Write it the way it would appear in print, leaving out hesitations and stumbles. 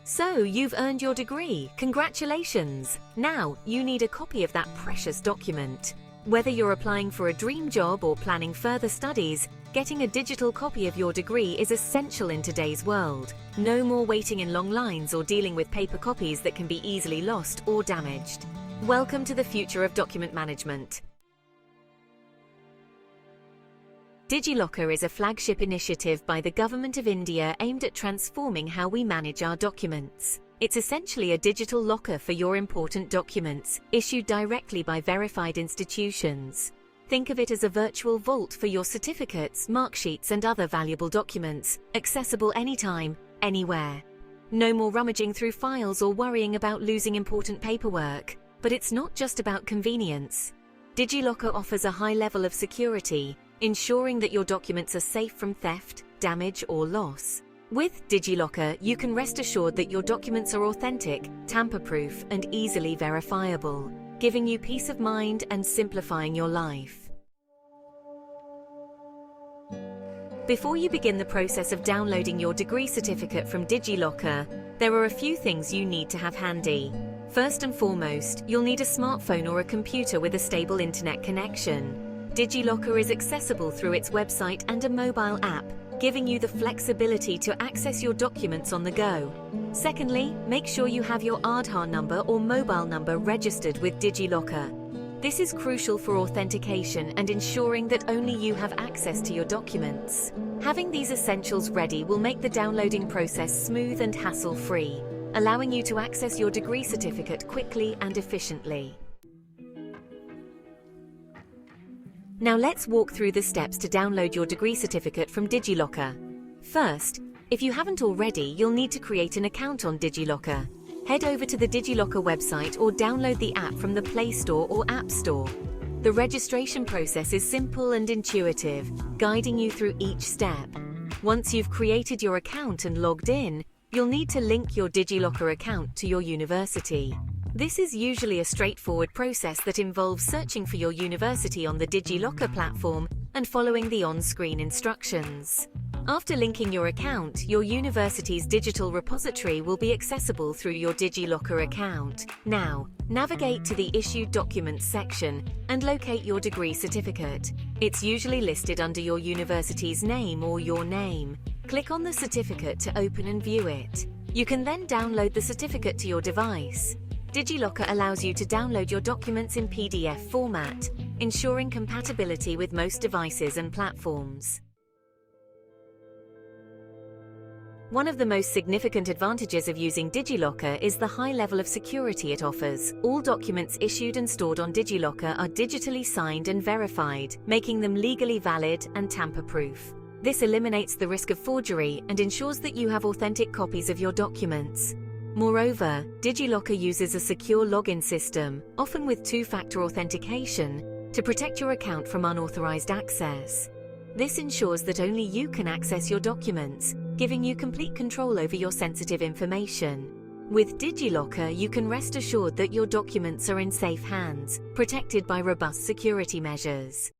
So, you've earned your degree. Congratulations! Now, you need a copy of that precious document. Whether you're applying for a dream job or planning further studies, getting a digital copy of your degree is essential in today's world. No more waiting in long lines or dealing with paper copies that can be easily lost or damaged. Welcome to the future of document management. DigiLocker is a flagship initiative by the Government of India aimed at transforming how we manage our documents. It's essentially a digital locker for your important documents, issued directly by verified institutions. Think of it as a virtual vault for your certificates, marksheets, and other valuable documents, accessible anytime, anywhere. No more rummaging through files or worrying about losing important paperwork. But it's not just about convenience. DigiLocker offers a high level of security, ensuring that your documents are safe from theft, damage, or loss. With DigiLocker, you can rest assured that your documents are authentic, tamper-proof, and easily verifiable, giving you peace of mind and simplifying your life. Before you begin the process of downloading your degree certificate from DigiLocker, there are a few things you need to have handy. First and foremost, you'll need a smartphone or a computer with a stable internet connection. DigiLocker is accessible through its website and a mobile app, giving you the flexibility to access your documents on the go. Secondly, make sure you have your Aadhaar number or mobile number registered with DigiLocker. This is crucial for authentication and ensuring that only you have access to your documents. Having these essentials ready will make the downloading process smooth and hassle-free, allowing you to access your degree certificate quickly and efficiently. Now let's walk through the steps to download your degree certificate from DigiLocker. First, if you haven't already, you'll need to create an account on DigiLocker. Head over to the DigiLocker website or download the app from the Play Store or App Store. The registration process is simple and intuitive, guiding you through each step. Once you've created your account and logged in, you'll need to link your DigiLocker account to your university. This is usually a straightforward process that involves searching for your university on the DigiLocker platform and following the on-screen instructions. After linking your account, your university's digital repository will be accessible through your DigiLocker account. Now, navigate to the Issued Documents section and locate your degree certificate. It's usually listed under your university's name or your name. Click on the certificate to open and view it. You can then download the certificate to your device. DigiLocker allows you to download your documents in PDF format, ensuring compatibility with most devices and platforms. One of the most significant advantages of using DigiLocker is the high level of security it offers. All documents issued and stored on DigiLocker are digitally signed and verified, making them legally valid and tamper-proof. This eliminates the risk of forgery and ensures that you have authentic copies of your documents. Moreover, DigiLocker uses a secure login system, often with two-factor authentication, to protect your account from unauthorized access. This ensures that only you can access your documents, giving you complete control over your sensitive information. With DigiLocker, you can rest assured that your documents are in safe hands, protected by robust security measures.